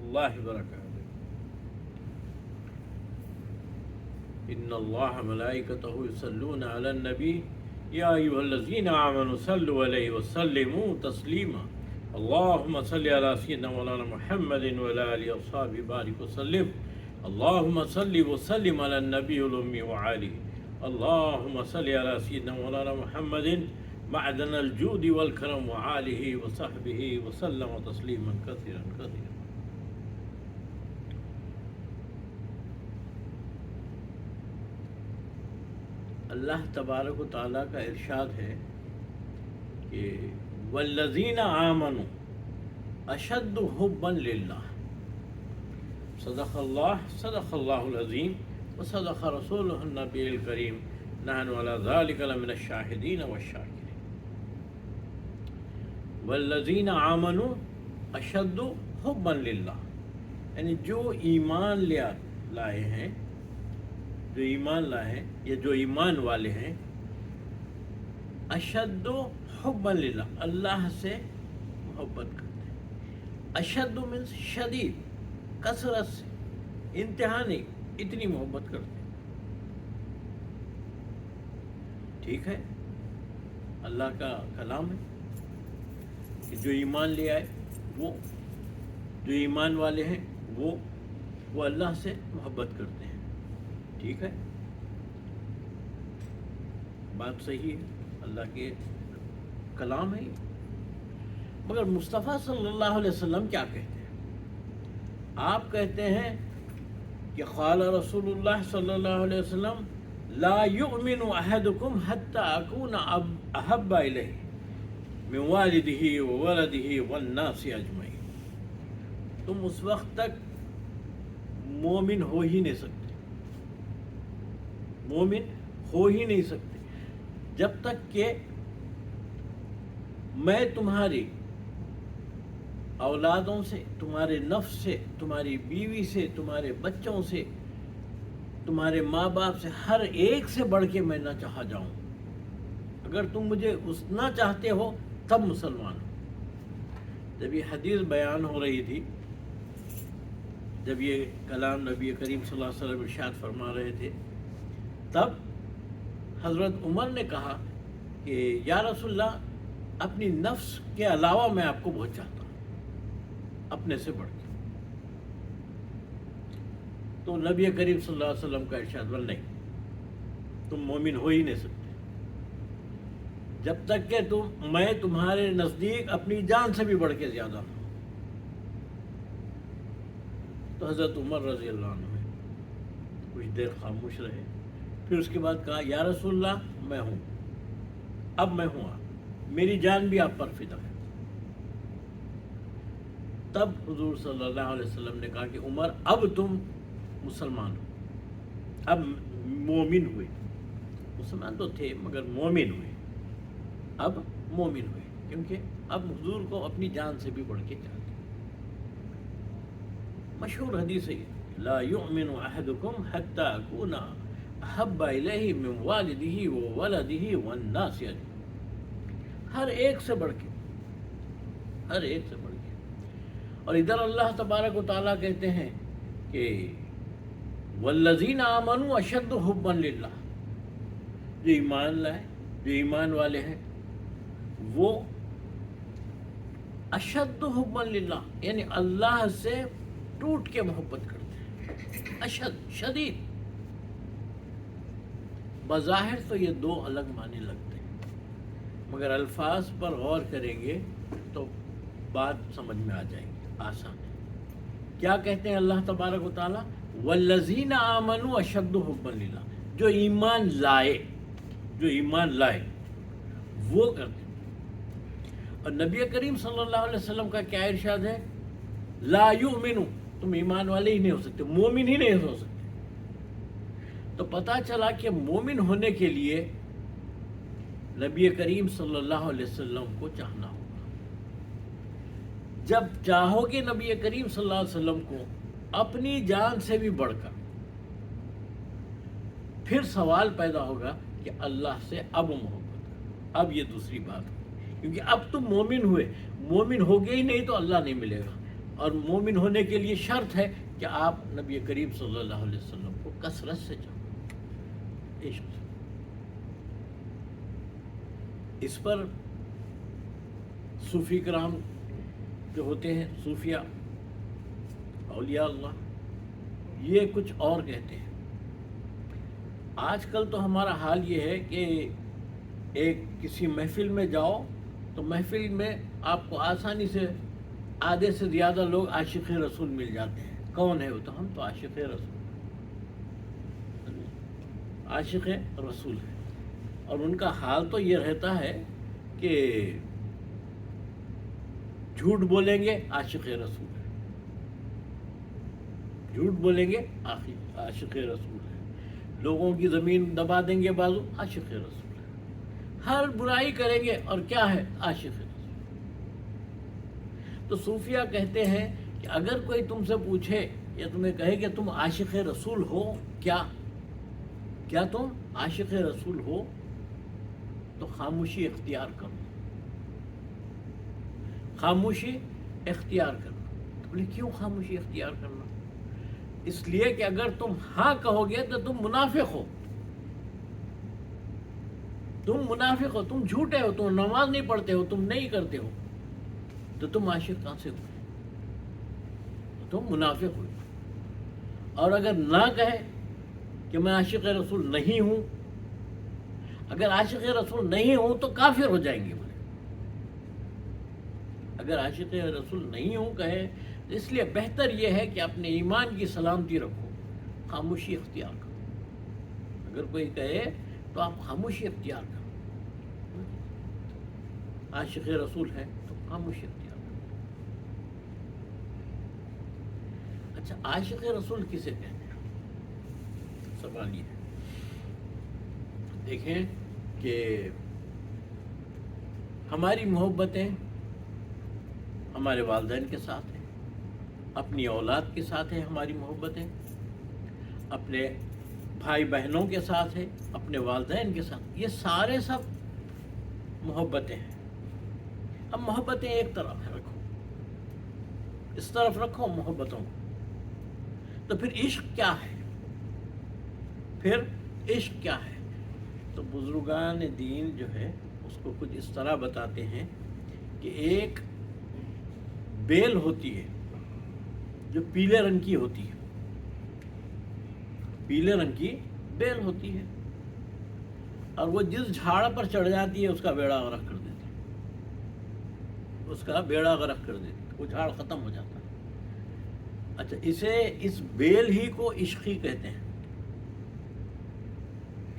الله وبركاته. إن الله ملائكته يصلون على النبي يا أيها الذين آمنوا صلوا عليه وسلموا تسليما. اللهم صل على سيدنا مولانا محمد وعلى آله وصحبه بارك وسلم. اللهم صل وسلم على النبي الأمي وعليه. اللهم صل على سيدنا مولانا محمد معدن الجود والكرم وعاله وصحبه وسلم تسليما كثيرا كثيرا. اللہ تبارک و تعالیٰ کا ارشاد ہے کہ والذین آمنوا اشد حبا للہ. صدق اللہ العظیم وصدق رسولہ النبی الکریم. نحن علی ذلک لمن الشاہدین والشاکرین. والذین آمنوا اشد حبا للہ، یعنی جو ایمان لائے ہیں، جو ایمان لائے ہیں یا جو ایمان والے ہیں، اشد حبا للہ، اللہ سے محبت کرتے ہیں. اشد مینس شدید، کثرت سے، انتہا نہیں، اتنی محبت کرتے ہیں. ٹھیک ہے، اللہ کا کلام ہے کہ جو ایمان لے آئے، وہ جو ایمان والے ہیں وہ اللہ سے محبت کرتے ہیں. ٹھیک ہے، بات صحیح ہے، اللہ کے کلام ہے. مگر مصطفیٰ صلی اللہ علیہ وسلم کیا کہتے ہیں؟ آپ کہتے ہیں کہ قال رسول اللہ صلی اللہ علیہ وسلم لا یؤمن احدکم حتی اکون احب الیہ من والدہ وولدہ والناس اجمعین. تم اس وقت تک مومن ہو ہی نہیں سکتے، مومن ہو ہی نہیں سکتے جب تک کہ میں تمہاری اولادوں سے، تمہارے نفس سے، تمہاری بیوی سے، تمہارے بچوں سے، تمہارے ماں باپ سے، ہر ایک سے بڑھ کے میں نہ چاہا جاؤں. اگر تم مجھے نہ چاہتے ہو تب مسلمان ہو. جب یہ حدیث بیان ہو رہی تھی، جب یہ کلام نبی کریم صلی اللہ علیہ وسلم ارشاد فرما رہے تھے، تب حضرت عمر نے کہا کہ یا رسول اللہ، اپنی نفس کے علاوہ میں آپ کو بہت چاہتا ہوں، اپنے سے بڑھ کے. تو نبی کریم صلی اللہ علیہ وسلم کا ارشاد نہیں، تم مومن ہو ہی نہیں سکتے جب تک کہ میں تمہارے نزدیک اپنی جان سے بھی بڑھ کے زیادہ ہوں. تو حضرت عمر رضی اللہ عنہ کچھ دیر خاموش رہے، پھر اس کے بعد کہا یا رسول اللہ، میں ہوں، اب میں ہوں، میری جان بھی آپ پر فدا ہے. تب حضور صلی اللہ علیہ وسلم نے کہا کہ عمر، اب تم مسلمان ہو، اب مومن ہوئے. مسلمان تو تھے مگر مومن ہوئے، اب مومن ہوئے، کیونکہ اب حضور کو اپنی جان سے بھی بڑھ کے چاہتے. مشہور حدیث ہے لا یؤمن احدکم حتی اکون احب الیہ من والدہ وولدہ والناس اجمعین. ہر ایک سے بڑھ کے، ہر ایک سے بڑھ کے. اور ادھر اللہ تبارک و تعالیٰ کہتے ہیں کہ والذین آمنوا اشد حبا للہ. جو ایمان لائے، جو ایمان والے ہیں، وہ اشد حبا للہ، یعنی اللہ سے ٹوٹ کے محبت کرتے ہیں. اشد، شدید. بظاہر تو یہ دو الگ معنی لگتے ہیں، مگر الفاظ پر غور کریں گے تو بات سمجھ میں آ جائے گی، آسان ہے. کیا کہتے ہیں اللہ تبارک و تعالیٰ؟ والذین آمنوا اشد حبا للہ. جو ایمان لائے، جو ایمان لائے وہ کرتے ہیں. اور نبی کریم صلی اللہ علیہ وسلم کا کیا ارشاد ہے؟ لا یؤمنو، تم ایمان والے ہی نہیں ہو سکتے، مومن ہی نہیں ہو سکتے. تو پتہ چلا کہ مومن ہونے کے لیے نبی کریم صلی اللہ علیہ وسلم کو چاہنا ہوگا. جب چاہو گے نبی کریم صلی اللہ علیہ وسلم کو اپنی جان سے بھی بڑھ کر، پھر سوال پیدا ہوگا کہ اللہ سے اب محبت. اب یہ دوسری بات ہے، کیونکہ اب تم مومن ہوئے، مومن ہو گئے ہی نہیں تو اللہ نہیں ملے گا. اور مومن ہونے کے لیے شرط ہے کہ آپ نبی کریم صلی اللہ علیہ وسلم کو کثرت سے چاہو، عشق سے۔ اس پر صوفی کرام جو ہوتے ہیں، صوفیہ اولیاء اللہ، یہ کچھ اور کہتے ہیں۔ آج کل تو ہمارا حال یہ ہے کہ ایک کسی محفل میں جاؤ تو محفل میں آپ کو آسانی سے آدھے سے زیادہ لوگ عاشق رسول مل جاتے ہیں۔ کون ہے وہ؟ تو ہم تو عاشق رسول، عاشق رسول ہے، اور ان کا حال تو یہ رہتا ہے کہ جھوٹ بولیں گے عاشق رسول ہے، جھوٹ بولیں گے عاشق رسول ہے، لوگوں کی زمین دبا دیں گے بازو، عاشق رسول ہے، ہر برائی کریں گے اور کیا ہے؟ عاشق رسول۔ تو صوفیہ کہتے ہیں کہ اگر کوئی تم سے پوچھے یا تمہیں کہے کہ تم عاشق رسول ہو، کیا تم عاشق رسول ہو، تو خاموشی اختیار کرو، خاموشی اختیار کرنا۔ تو بولے کیوں خاموشی اختیار کرنا؟ اس لیے کہ اگر تم ہاں کہو گے تو تم منافق ہو، تم جھوٹے ہو، تم نماز نہیں پڑھتے ہو، تم نہیں کرتے ہو، تو تم عاشق کہاں سے ہوئے؟ تم منافق ہوئے۔ اور اگر نہ کہے کہ میں عاشق رسول نہیں ہوں، اگر عاشق رسول نہیں ہوں تو کافر ہو جائیں گے۔ بولے اگر عاشق رسول نہیں ہوں کہے تو اس لیے بہتر یہ ہے کہ اپنے ایمان کی سلامتی رکھو، خاموشی اختیار کرو۔ اگر کوئی کہے تو آپ خاموشی اختیار کرو، عاشق رسول ہے تو خاموشی اختیار کرو۔ اچھا، عاشق رسول کسے کہتے ہیں؟ سوال یہ ہے، دیکھیں کہ ہماری محبتیں ہمارے والدین کے ساتھ ہیں، اپنی اولاد کے ساتھ ہیں، ہماری محبتیں اپنے بھائی بہنوں کے ساتھ ہیں، اپنے والدین کے ساتھ، یہ سارے سب محبتیں ہیں۔ اب محبتیں ایک طرف رکھو، اس طرف رکھو محبتوں کو۔ تو پھر عشق کیا ہے؟ عشق کیا ہے؟ تو بزرگان دین جو ہے اس کو کچھ اس طرح بتاتے ہیں کہ ایک بیل ہوتی ہے جو پیلے رنگ کی ہوتی ہے، پیلے رنگ کی بیل ہوتی ہے، اور وہ جس جھاڑ پر چڑھ جاتی ہے اس کا بیڑا غرق کر دیتی ہے، اس کا بیڑا غرق کر دیتی ہے، وہ جھاڑ ختم ہو جاتا ہے۔ اچھا، اس بیل ہی کو عشقی کہتے ہیں،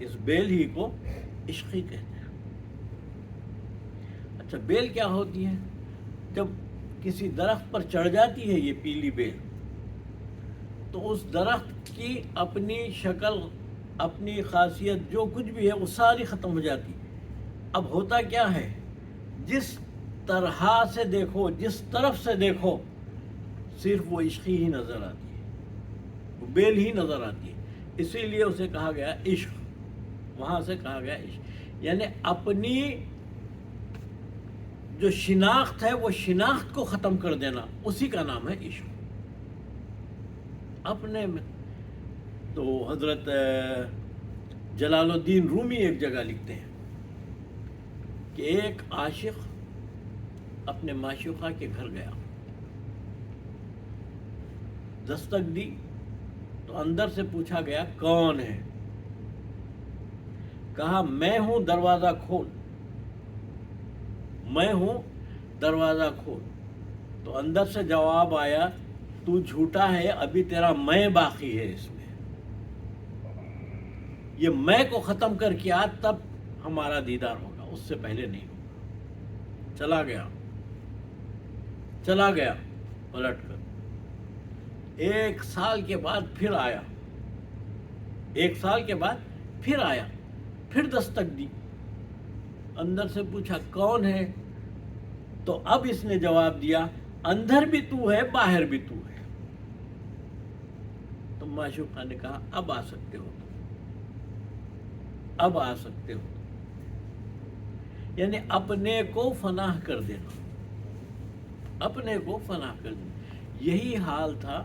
اس بیل ہی کو عشقی کہتے ہیں۔ اچھا، بیل کیا ہوتی ہے؟ جب کسی درخت پر چڑھ جاتی ہے یہ پیلی بیل، تو اس درخت کی اپنی شکل، اپنی خاصیت، جو کچھ بھی ہے وہ ساری ختم ہو جاتی۔ اب ہوتا کیا ہے؟ جس طرح سے دیکھو، جس طرف سے دیکھو، صرف وہ عشقی ہی نظر آتی ہے، وہ بیل ہی نظر آتی ہے۔ اسی لیے اسے کہا گیا عشق، وہاں سے کہا گیا عشق، یعنی اپنی جو شناخت ہے وہ شناخت کو ختم کر دینا، اسی کا نام ہے عشق۔ اپنے میں تو حضرت جلال الدین رومی ایک جگہ لکھتے ہیں کہ ایک عاشق اپنے معشوقہ کے گھر گیا، دستک دی تو اندر سے پوچھا گیا کون ہے؟ کہا میں ہوں، دروازہ کھول، میں ہوں، دروازہ کھول۔ تو اندر سے جواب آیا تو جھوٹا ہے، ابھی تیرا میں باقی ہے، اس میں یہ میں کو ختم کر کے آ، تب ہمارا دیدار ہوگا، اس سے پہلے نہیں ہوگا۔ چلا گیا پلٹ کر۔ 1 سال کے بعد پھر آیا، 1 سال کے بعد پھر آیا، پھر دستک دی، اندر سے پوچھا کون ہے؟ تو اب اس نے جواب دیا اندر بھی تو ہے، باہر بھی تو ہے۔ تو معشوقہ نے کہا اب آ سکتے ہو، اب آ سکتے ہو، یعنی اپنے کو فنا کر دینا، اپنے کو فنا کر دینا۔ یہی حال تھا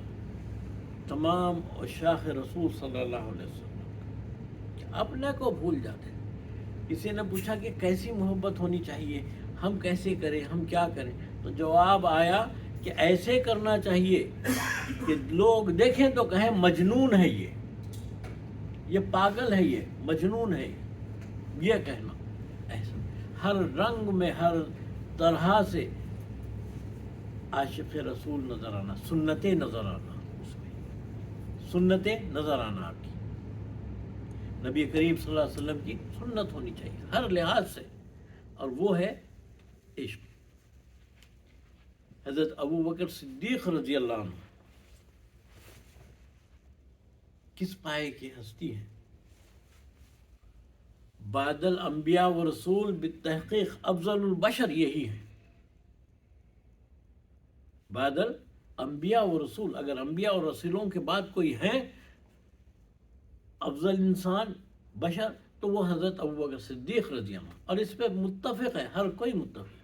تمام عشاق رسول صلی اللہ علیہ وسلم کہ اپنے کو بھول جاتے. کسی نے پوچھا کہ کیسی محبت ہونی چاہیے، ہم کیسے کریں، ہم کیا کریں؟ تو جواب آیا کہ ایسے کرنا چاہیے کہ لوگ دیکھیں تو کہیں مجنون ہے یہ پاگل ہے، یہ مجنون ہے، یہ کہنا. ایسا ہر رنگ میں، ہر طرح سے عاشق رسول نظر آنا، سنتیں نظر آنا، اس میں سنتیں نظر آنا آپ کی. نبی کریم صلی اللہ علیہ وسلم کی سنت ہونی چاہیے ہر لحاظ سے، اور وہ ہے عشق. حضرت ابو بکر صدیق رضی اللہ عنہ کس پائے کی ہستی ہیں؟ بعد الانبیاء و رسول بالتحقیق افضل البشر یہی ہے. بعد الانبیاء و رسول، اگر انبیاء اور رسولوں کے بعد کوئی ہے افضل انسان بشر تو وہ حضرت ابو بکر صدیق رضی اللہ عنہ. اور اس پہ متفق ہے ہر کوئی متفق.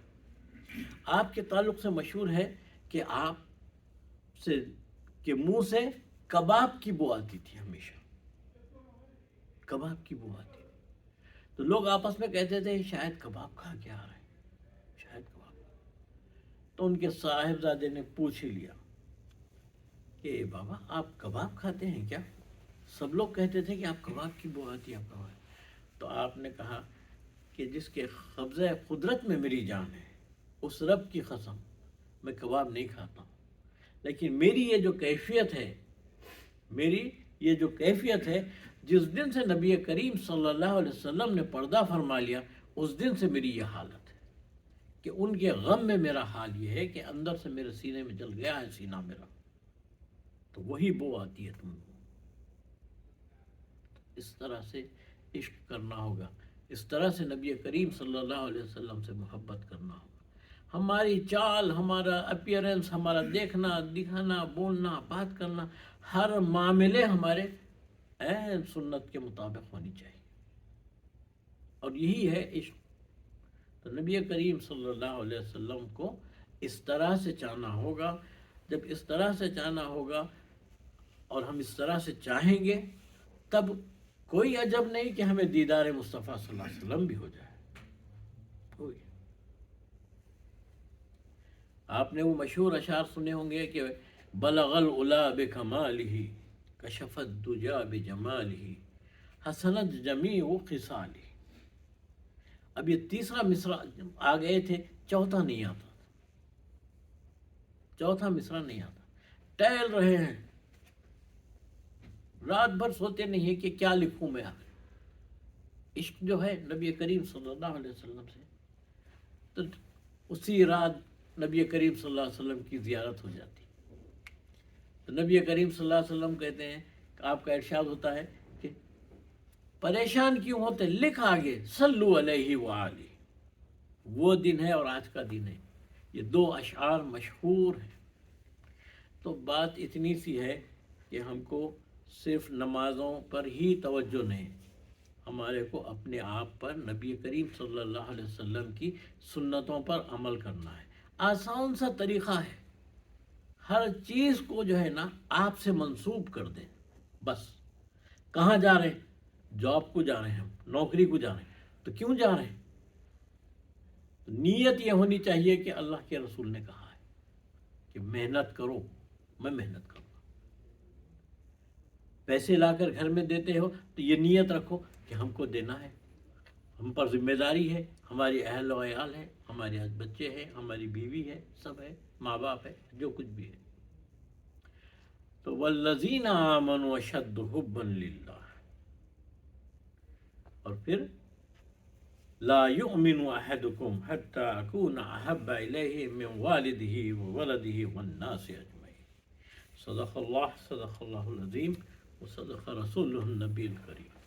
آپ کے تعلق سے مشہور ہے کہ آپ سے کے منہ سے کباب کی بو آتی تھی، ہمیشہ کباب کی بو آتی تھی. تو لوگ آپس میں کہتے تھے شاید کباب کھا کے آ رہے ہیں، شاید کباب. تو ان کے صاحبزادے نے پوچھ ہی لیا کہ بابا آپ کباب کھاتے ہیں کیا؟ سب لوگ کہتے تھے کہ آپ کباب کی بو آتی ہے، آپ کباب. تو آپ نے کہا کہ جس کے قبضہ قدرت میں میری جان ہے اس رب کی قسم میں کباب نہیں کھاتا ہوں. لیکن میری یہ جو کیفیت ہے، میری یہ جو کیفیت ہے، جس دن سے نبی کریم صلی اللہ علیہ وسلم نے پردہ فرما لیا اس دن سے میری یہ حالت ہے کہ ان کے غم میں میرا حال یہ ہے کہ اندر سے میرے سینے میں جل گیا ہے سینہ میرا. تو وہی بو آتی ہے تم کو. اس طرح سے عشق کرنا ہوگا، اس طرح سے نبی کریم صلی اللہ علیہ وسلم سے محبت کرنا ہوگا. ہماری چال، ہمارا اپیرنس، ہمارا دیکھنا دکھانا، بولنا بات کرنا، ہر معاملے ہمارے عین سنت کے مطابق ہونی چاہیے. اور یہی ہے عشق. تو نبی کریم صلی اللہ علیہ وسلم کو اس طرح سے چاہنا ہوگا. جب اس طرح سے چاہنا ہوگا اور ہم اس طرح سے چاہیں گے تب کوئی عجب نہیں کہ ہمیں دیدار مصطفیٰ صلی اللہ علیہ وسلم بھی ہو جائے. آپ نے وہ مشہور اشعار سنے ہوں گے کہ بلغ العلا بکمالہ کشف الدجا بجمالہ حسنت جمیع خصالہ. اب یہ تیسرا مصرع آ گئے تھے، چوتھا نہیں آتا، چوتھا مصرع نہیں آتا. ٹہل رہے ہیں، رات بھر سوتے نہیں ہیں کہ کیا لکھوں میں آخر. عشق جو ہے نبی کریم صلی اللہ علیہ وسلم سے، تو اسی رات نبی کریم صلی اللہ علیہ وسلم کی زیارت ہو جاتی. تو نبی کریم صلی اللہ علیہ وسلم کہتے ہیں کہ آپ کا ارشاد ہوتا ہے کہ پریشان کیوں ہوتے، لکھ آگے صلو علیہ وآلہ. وہ دن ہے اور آج کا دن ہے. یہ دو اشعار مشہور ہیں. تو بات اتنی سی ہے کہ ہم کو صرف نمازوں پر ہی توجہ نہیں، ہمارے کو اپنے آپ پر نبی کریم صلی اللہ علیہ وسلم کی سنتوں پر عمل کرنا ہے. آسان سا طریقہ ہے، ہر چیز کو جو ہے نا آپ سے منسوب کر دیں. بس کہاں جا رہے ہیں؟ جاب کو جا رہے ہیں، ہم نوکری کو جا رہے ہیں. تو کیوں جا رہے ہیں؟ نیت یہ ہونی چاہیے کہ اللہ کے رسول نے کہا ہے کہ محنت کرو، میں محنت کروں گا. پیسے لا کر گھر میں دیتے ہو تو یہ نیت رکھو کہ ہم کو دینا ہے، ہم پر ذمہ داری ہے، ہماری اہل و عیال ہے، ہمارے بچے ہیں، ہماری بیوی ہے، سب ہے، ماں باپ ہے، جو کچھ بھی ہے. تو والذین آمنوا اشد حبا للہ. اور پھر لا یؤمن احدکم حتی اکون احب الیہ من والدہ وولدہ والناس اجمعین. صدق اللہ العظیم وصدق رسولہ النبی الکریم.